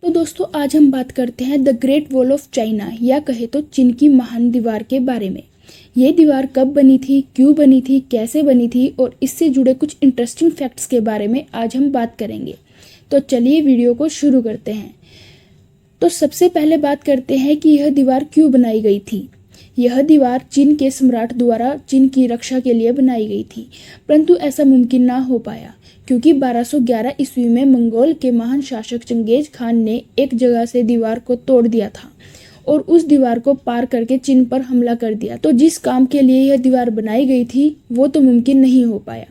तो दोस्तों आज हम बात करते हैं the great wall of China या कहे तो चीन की महान दीवार के बारे में। ये दीवार कब बनी थी, क्यों बनी थी, कैसे बनी थी और इससे जुड़े कुछ इंटरेस्टिंग फैक्ट्स के बारे में आज हम बात करेंगे। तो चलिए वीडियो को शुरू करते हैं। तो सबसे पहले बात करते हैं कि यह दीवार क्यों बनाई गई थी। यह दीवार चीन के सम्राट द्वारा चीन की रक्षा के लिए बनाई गई थी, परंतु ऐसा मुमकिन ना हो पाया क्योंकि 1211 ईस्वी में मंगोल के महान शासक चंगेज खान ने एक जगह से दीवार को तोड़ दिया था और उस दीवार को पार करके चीन पर हमला कर दिया। तो जिस काम के लिए यह दीवार बनाई गई थी वो तो मुमकिन नहीं हो पाया।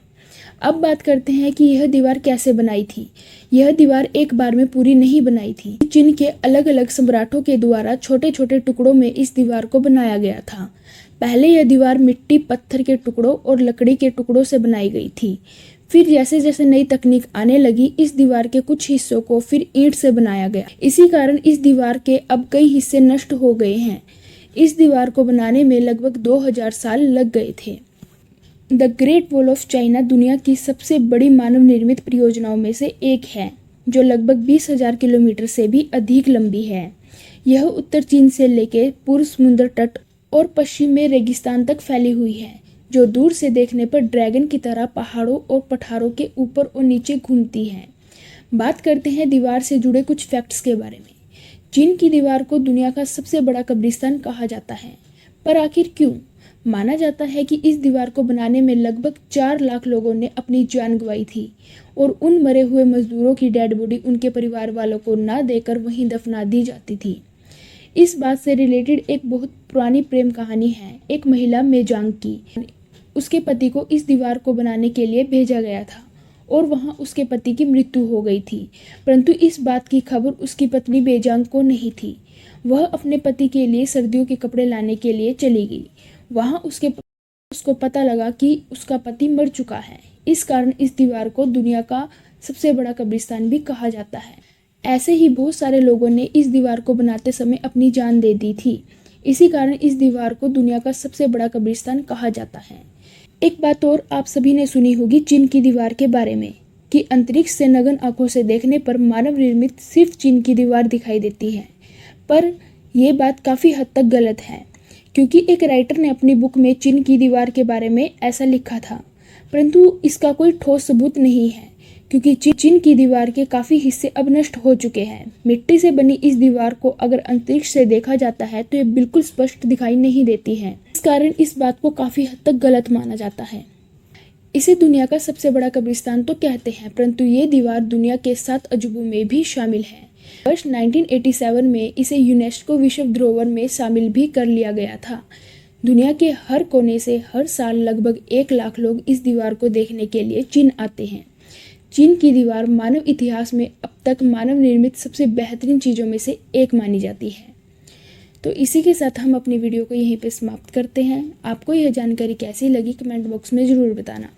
अब बात करते हैं कि यह दीवार कैसे बनाई थी। यह दीवार एक बार में पूरी नहीं बनाई थी। चीन के अलग अलग सम्राटों के द्वारा छोटे छोटे टुकड़ों में इस दीवार को बनाया गया था। पहले यह दीवार मिट्टी, पत्थर के टुकड़ों और लकड़ी के टुकड़ों से बनाई गई थी। फिर जैसे जैसे नई तकनीक आने लगी, इस दीवार के कुछ हिस्सों को फिर ईंट से बनाया गया। इसी कारण इस दीवार के अब कई हिस्से नष्ट हो गए हैं। इस दीवार को बनाने में लगभग 2000 साल लग गए थे। The great wall of China दुनिया की सबसे बड़ी मानव निर्मित परियोजनाओं में से एक है, जो लगभग 20,000 किलोमीटर से भी अधिक लंबी है। यह उत्तर चीन से लेकर पूर्व समुद्र तट और पश्चिम में रेगिस्तान तक फैली हुई है, जो दूर से देखने पर ड्रैगन की तरह पहाड़ों और पठारों के ऊपर और नीचे घूमती है। बात करते हैं दीवार से जुड़े कुछ फैक्ट्स के बारे में। चीन की दीवार को दुनिया का सबसे बड़ा कब्रिस्तान कहा जाता है, पर आखिर क्यों? माना जाता है कि इस दीवार को बनाने में लगभग 4 लाख लोगों ने अपनी जान गंवाई थी और उन मरे हुए मजदूरों की डेड बॉडी उनके परिवार वालों को ना देकर वहीं दफना दी जाती थी। इस बात से रिलेटेड एक बहुत पुरानी प्रेम कहानी है। एक महिला मेजांग की, उसके पति को इस दीवार को बनाने के लिए भेजा गया था और वहां उसके पति की मृत्यु हो गई थी, परंतु इस बात की खबर उसकी पत्नी बेजांग को नहीं थी। वह अपने पति के लिए सर्दियों के कपड़े लाने के लिए चली गई। वहां उसको पता लगा कि उसका पति मर चुका है। इस कारण इस दीवार को दुनिया का सबसे बड़ा कब्रिस्तान भी कहा जाता है। ऐसे ही बहुत सारे लोगों ने इस दीवार को बनाते समय अपनी जान दे दी थी। इसी कारण इस दीवार को दुनिया का सबसे बड़ा कब्रिस्तान कहा जाता है। एक बात और आप सभी ने सुनी होगी चीन की दीवार के बारे में कि अंतरिक्ष से नग्न आंखों से देखने पर मानव निर्मित सिर्फ चीन की दीवार दिखाई देती है, पर यह बात काफ़ी हद तक गलत है क्योंकि एक राइटर ने अपनी बुक में चीन की दीवार के बारे में ऐसा लिखा था, परंतु इसका कोई ठोस सबूत नहीं है क्योंकि चीन की दीवार के काफ़ी हिस्से अब नष्ट हो चुके हैं। मिट्टी से बनी इस दीवार को अगर अंतरिक्ष से देखा जाता है तो ये बिल्कुल स्पष्ट दिखाई नहीं देती है। इस कारण इस बात को काफ़ी हद तक गलत माना जाता है। इसे दुनिया का सबसे बड़ा कब्रिस्तान तो कहते हैं, परंतु ये दीवार दुनिया के 7 अजूबों में भी शामिल है। वर्ष 1987 में इसे यूनेस्को विश्व धरोहर में शामिल भी कर लिया गया था। दुनिया के हर कोने से हर साल लगभग 1 लाख लोग इस दीवार को देखने के लिए चीन आते हैं। चीन की दीवार मानव इतिहास में अब तक मानव निर्मित सबसे बेहतरीन चीज़ों में से एक मानी जाती है। तो इसी के साथ हम अपनी वीडियो को यहीं पे समाप्त करते हैं। आपको यह जानकारी कैसी लगी कमेंट बॉक्स में ज़रूर बताना।